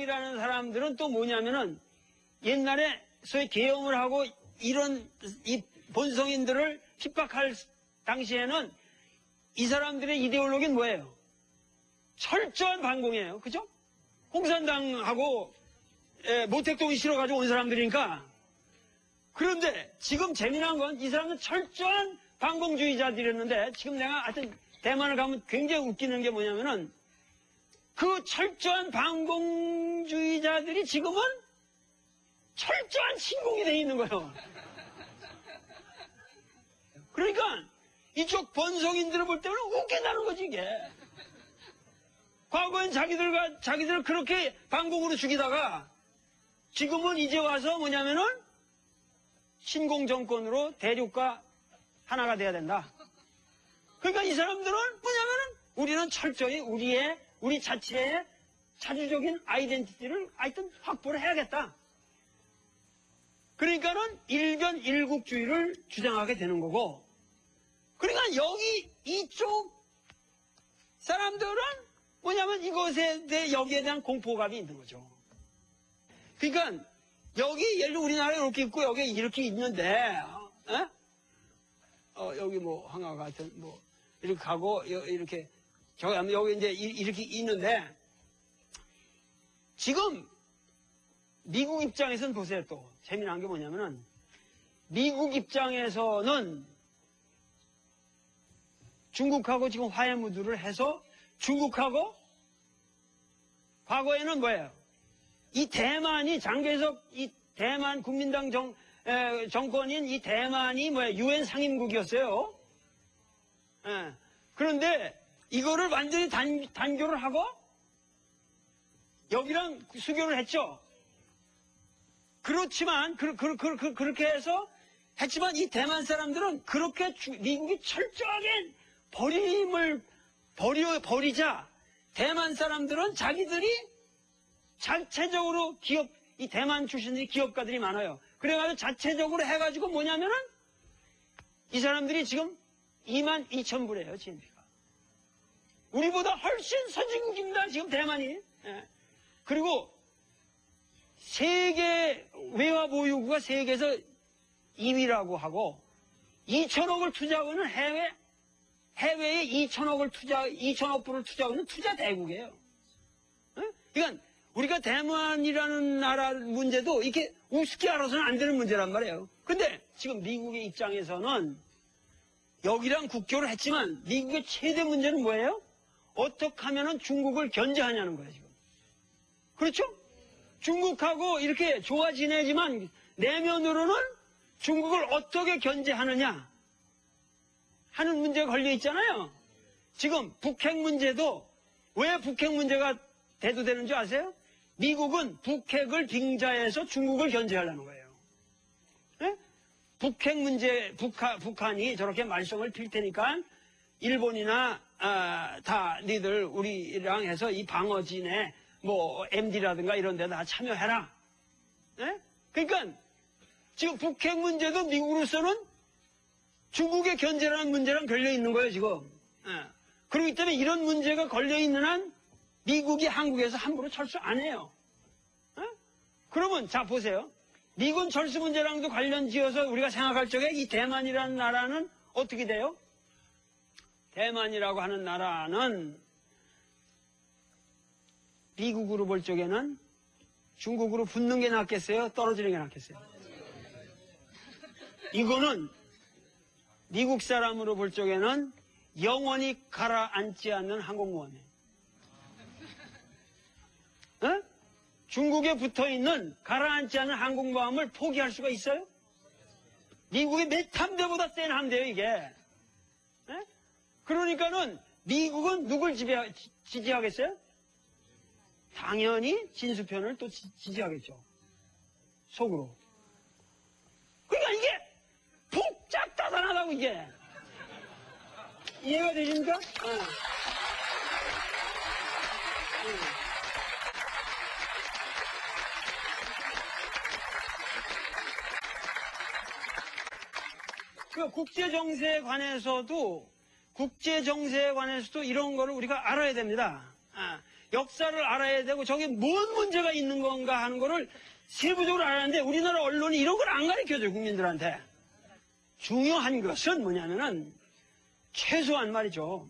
민주당이라는 사람들은 또 뭐냐면은 옛날에 소위 계엄을 하고 이런 이 본성인들을 핍박할 당시에는 이 사람들의 이데올로기는 뭐예요? 철저한 반공이에요. 그죠? 공산당하고 모택동이 싫어가지고 온 사람들이니까. 그런데 지금 재미난 건 이 사람은 철저한 반공주의자들이었는데 지금 내가 하여튼 대만을 가면 굉장히 웃기는 게 뭐냐면은 그 철저한 반공주의자들이 지금은 철저한 신공이 돼 있는 거예요. 그러니까 이쪽 본성인들을 볼 때는 웃긴다는 거지 이게. 과거엔 자기들을 그렇게 반공으로 죽이다가 지금은 이제 와서 뭐냐면은 신공 정권으로 대륙과 하나가 돼야 된다. 그러니까 이 사람들은 뭐냐면은 우리는 철저히 우리 자체의 자주적인 아이덴티티를 하여튼 확보를 해야겠다. 그러니까는 일변일국주의를 주장하게 되는 거고, 그러니까 여기 이쪽 사람들은 뭐냐면 이것에 대해 여기에 대한 공포감이 있는 거죠. 그러니까 여기 예를 들어 우리나라에 이렇게 있고 여기 이렇게 있는데 여기 뭐 황하 같은 뭐 이렇게 가고 이렇게 여기 이제 이렇게 있는데 지금 미국 입장에서는 보세요. 또 재미난 게 뭐냐면은 미국 입장에서는 중국하고 지금 화해 무드를 해서 중국하고 과거에는 뭐예요? 이 대만이 장개석 이 대만 국민당 정권인 이 대만이 뭐예요? 유엔 상임국이었어요. 그런데 이거를 완전히 단교를 하고 여기랑 수교를 했죠. 그렇지만 그렇게 해서 했지만 이 대만 사람들은 그렇게 미국이 철저하게 버리자 대만 사람들은 자기들이 자체적으로 이 대만 출신들이 기업가들이 많아요. 그래가지고 자체적으로 해가지고 뭐냐면은 이 사람들이 지금 22,000불이에요, GNP가. 우리보다 훨씬 선진국입니다, 지금 대만이. 그리고 세계 외화 보유고가 세계에서 2위라고 하고 2천억을 투자하고는 해외에 2천억 불을 투자하는 투자 대국이에요. 그러니까 우리가 대만이라는 나라 문제도 이렇게 우습게 알아서는 안 되는 문제란 말이에요. 근데 지금 미국의 입장에서는 여기랑 국교를 했지만 미국의 최대 문제는 뭐예요? 어떻게 하면은 중국을 견제하냐는 거예요, 지금. 그렇죠? 중국하고 이렇게 좋아 지내지만 내면으로는 중국을 어떻게 견제하느냐 하는 문제가 걸려 있잖아요. 지금 북핵 문제도 왜 북핵 문제가 대두되는 줄 아세요? 미국은 북핵을 빙자해서 중국을 견제하려는 거예요. 네? 북핵 문제, 북한이 저렇게 말썽을 필 테니까 일본이나 다 니들 우리랑 해서 이 방어진에 뭐 MD라든가 이런 데 다 참여해라. 네? 그러니까 지금 북핵 문제도 미국으로서는 중국의 견제라는 문제랑 걸려있는 거예요, 지금. 그렇기 때문에 이런 문제가 걸려있는 한 미국이 한국에서 함부로 철수 안 해요. 그러면 자 보세요. 미군 철수 문제랑도 관련 지어서 우리가 생각할 적에 이 대만이라는 나라는 어떻게 돼요? 대만이라고 하는 나라는 미국으로 볼 적에는 중국으로 붙는 게 낫겠어요? 떨어지는 게 낫겠어요? 이거는 미국 사람으로 볼 적에는 영원히 가라앉지 않는 항공모함이에요. 중국에 붙어있는 가라앉지 않은 항공모함을 포기할 수가 있어요? 미국의 몇 함대보다 센 함대예요, 이게. 그러니까는 미국은 누굴 지지하겠어요? 당연히 진수편을 또 지지하겠죠. 속으로. 그러니까 이게 복잡다단하다고 이게. 이해가 되십니까? 그 국제정세에 관해서도 이런 거를 우리가 알아야 됩니다. 역사를 알아야 되고 저게 뭔 문제가 있는 건가 하는 거를 세부적으로 알았는데 우리나라 언론이 이런 걸 안 가르쳐줘요, 국민들한테. 중요한 것은 뭐냐면은 최소한 말이죠.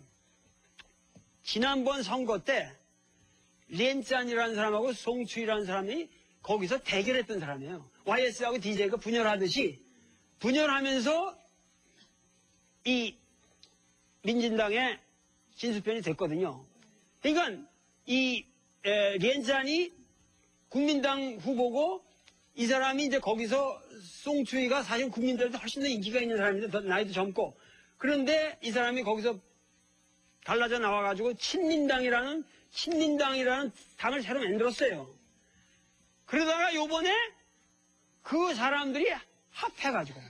지난번 선거 때 렌짠이라는 사람하고 송추이라는 사람이 거기서 대결했던 사람이에요. YS하고 DJ가 분열하듯이 분열하면서 이 민진당의 진수편이 됐거든요. 그러니까 이 렌짠이 국민당 후보고 이 사람이 이제 거기서 송추이가 사실 국민들한테 훨씬 더 인기가 있는 사람인데 나이도 젊고 그런데 이 사람이 거기서 갈라져 나와가지고 친민당이라는 당을 새로 만들었어요. 그러다가 요번에 그 사람들이 합해가지고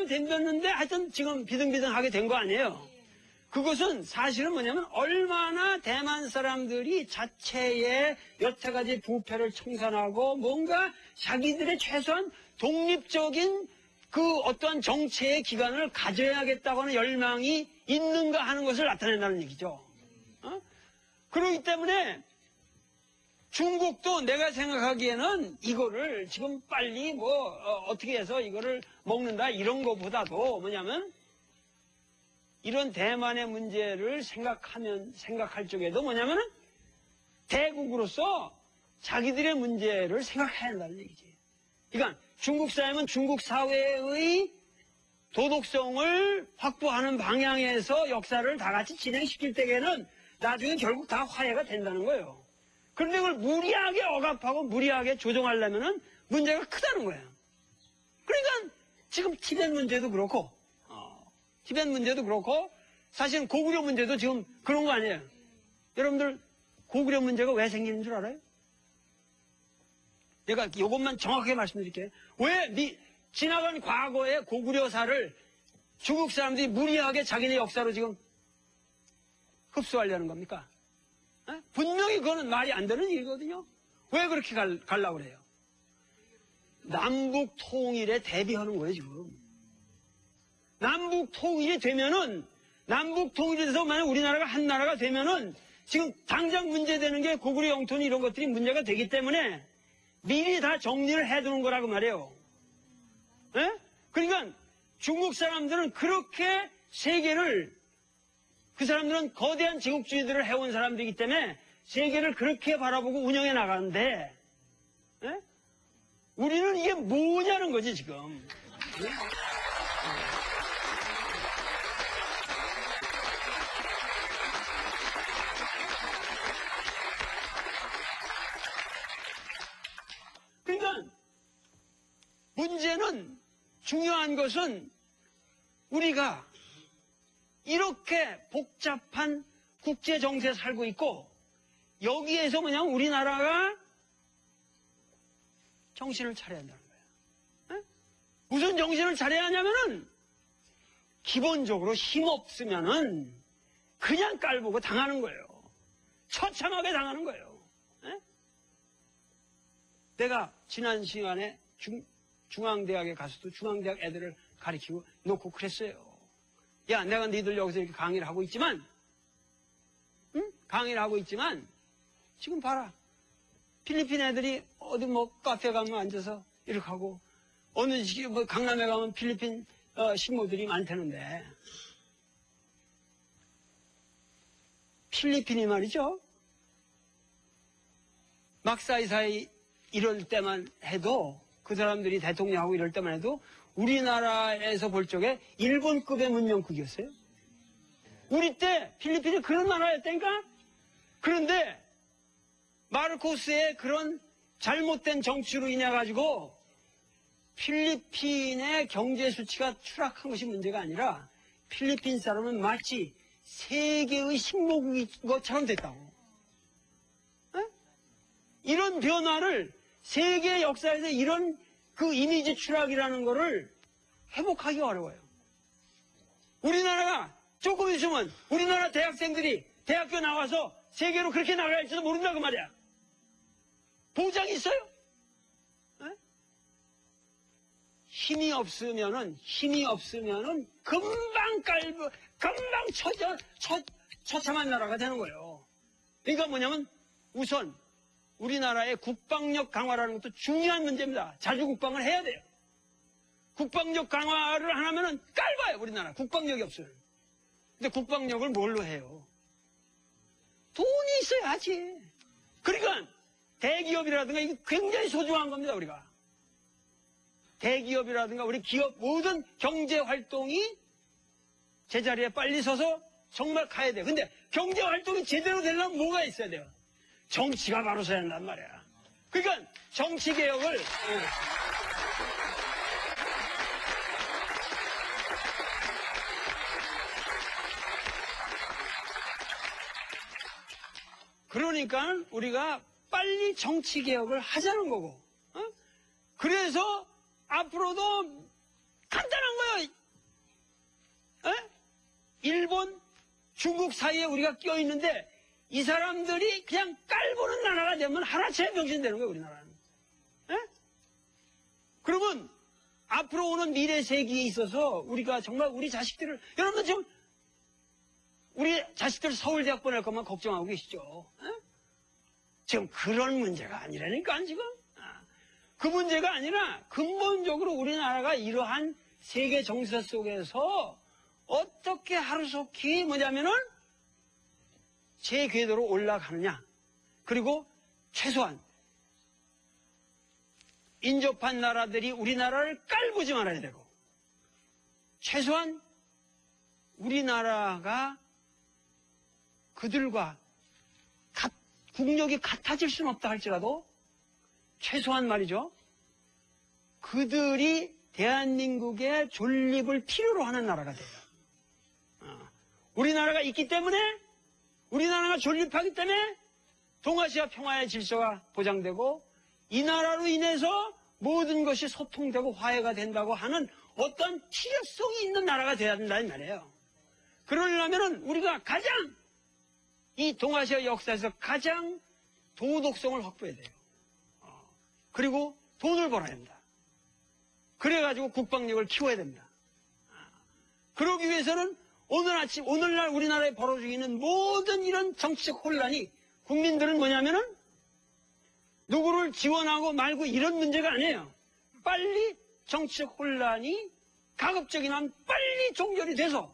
됨겼는데 하여튼 지금 비등비등하게 된 거 아니에요. 그것은 사실은 뭐냐면 얼마나 대만 사람들이 자체의 여태까지 부패를 청산하고 뭔가 자기들의 최소한 독립적인 그 어떠한 정체의 기관을 가져야겠다고 하는 열망이 있는가 하는 것을 나타낸다는 얘기죠. 그렇기 때문에 중국도 내가 생각하기에는 이거를 지금 빨리 어떻게 해서 이거를 먹는다 이런 것보다도 뭐냐면 이런 대만의 문제를 생각할 적에도 뭐냐면은 대국으로서 자기들의 문제를 생각해야 한다는 얘기지. 그러니까 중국 사회는 중국 사회의 도덕성을 확보하는 방향에서 역사를 다 같이 진행시킬 때에는 나중에 결국 다 화해가 된다는 거예요. 그런데 그걸 무리하게 억압하고 무리하게 조정하려면은 문제가 크다는 거예요. 그러니까 지금 티벳 문제도 그렇고 사실은 고구려 문제도 지금 그런 거 아니에요. 여러분들 고구려 문제가 왜 생기는 줄 알아요? 내가 이것만 정확하게 말씀드릴게요. 왜 지나간 과거의 고구려사를 중국 사람들이 무리하게 자기네 역사로 지금 흡수하려는 겁니까? 분명히 그거는 말이 안 되는 일이거든요. 왜 그렇게 가려고 그래요? 남북 통일에 대비하는 거예요, 지금. 남북 통일이 되면은, 남북 통일이 돼서 만약 우리나라가 한 나라가 되면은, 지금 당장 문제되는 게 고구려 영토니 이런 것들이 문제가 되기 때문에 미리 다 정리를 해두는 거라고 말이에요. 예? 그러니까 중국 사람들은 그렇게 세계를, 그 사람들은 거대한 제국주의들을 해온 사람들이기 때문에 세계를 그렇게 바라보고 운영해 나가는데, 예? 우리는 이게 뭐냐는 거지, 지금. 예? 그러니까 문제는 중요한 것은 우리가 이렇게 복잡한 국제 정세에 살고 있고 여기에서 그냥 우리나라가 정신을 차려야 한다는 거예요. 에? 무슨 정신을 차려야 하냐면은 기본적으로 힘없으면은 그냥 깔보고 당하는 거예요. 처참하게 당하는 거예요. 에? 내가 지난 시간에 중앙대학에 가서도 중앙대학 애들을 가르치고 놓고 그랬어요. 야, 내가 니들 여기서 이렇게 강의를 하고 있지만, 응? 강의를 하고 있지만, 지금 봐라. 필리핀 애들이 어디 카페 가면 앉아서 이렇게 하고, 어느 강남에 가면 필리핀 식모들이 많다는데, 필리핀이 말이죠. 막 사이사이 이럴 때만 해도, 그 사람들이 대통령하고 이럴 때만 해도, 우리나라에서 볼 적에 일본급의 문명국이었어요. 우리 때 필리핀이 그런 나라였다니까? 그런데 마르코스의 그런 잘못된 정치로 인해 가지고 필리핀의 경제 수치가 추락한 것이 문제가 아니라 필리핀 사람은 마치 세계의 식모국인 것처럼 됐다고. 에? 이런 변화를 세계 역사에서 이런 그 이미지 추락이라는 거를 회복하기 어려워요. 우리나라가 조금 있으면 우리나라 대학생들이 대학교 나와서 세계로 그렇게 나갈지도 모른다고 말이야. 보장이 있어요? 에? 힘이 없으면은 금방 처참한 나라가 되는 거예요. 그러니까 뭐냐면 우선 우리나라의 국방력 강화라는 것도 중요한 문제입니다. 자주 국방을 해야 돼요. 국방력 강화를 안 하면은 깔봐요, 우리나라. 국방력이 없어요. 근데 국방력을 뭘로 해요? 돈이 있어야지. 그러니까 대기업이라든가 이게 굉장히 소중한 겁니다, 우리가. 대기업이라든가 우리 기업 모든 경제 활동이 제자리에 빨리 서서 정말 가야 돼요. 근데 경제 활동이 제대로 되려면 뭐가 있어야 돼요? 정치가 바로 서야 한단 말이야. 그러니까 정치 개혁을 그러니까 우리가 빨리 정치 개혁을 하자는 거고. 그래서 앞으로도 간단한 거예요. 일본, 중국 사이에 우리가 껴있는데 이 사람들이 그냥 깔보는 나라가 되면 하나처럼 병신되는 거예요, 우리나라는. 그러면 앞으로 오는 미래 세기에 있어서 우리가 정말 우리 자식들을, 여러분들 지금 우리 자식들 서울대학 보낼 것만 걱정하고 계시죠? 지금 그런 문제가 아니라니까, 지금. 그 문제가 아니라 근본적으로 우리나라가 이러한 세계 정세 속에서 어떻게 하루속히 뭐냐면은 제 궤도로 올라가느냐. 그리고 최소한 인접한 나라들이 우리나라를 깔보지 말아야 되고, 최소한 우리나라가 그들과 국력이 같아질 수는 없다 할지라도 최소한 말이죠. 그들이 대한민국의 존립을 필요로 하는 나라가 돼요. 우리나라가 있기 때문에, 우리나라가 존립하기 때문에 동아시아 평화의 질서가 보장되고 이 나라로 인해서 모든 것이 소통되고 화해가 된다고 하는 어떤 필요성이 있는 나라가 돼야 된다는 말이에요. 그러려면 우리가 가장 이 동아시아 역사에서 가장 도덕성을 확보해야 돼요. 그리고 돈을 벌어야 됩니다. 그래가지고 국방력을 키워야 됩니다. 그러기 위해서는 오늘날 우리나라에 벌어지고 있는 모든 이런 정치적 혼란이, 국민들은 뭐냐면은 누구를 지원하고 말고 이런 문제가 아니에요. 빨리 정치적 혼란이 가급적이면 빨리 종결이 돼서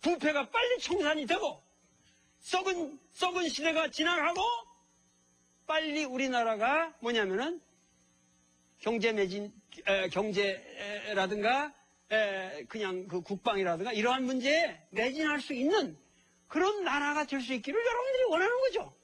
부패가 빨리 청산이 되고 썩은 시대가 지나가고 빨리 우리나라가 뭐냐면은 경제라든가 그냥 그 국방이라든가 이러한 문제에 매진할 수 있는 그런 나라가 될 수 있기를 여러분들이 원하는 거죠.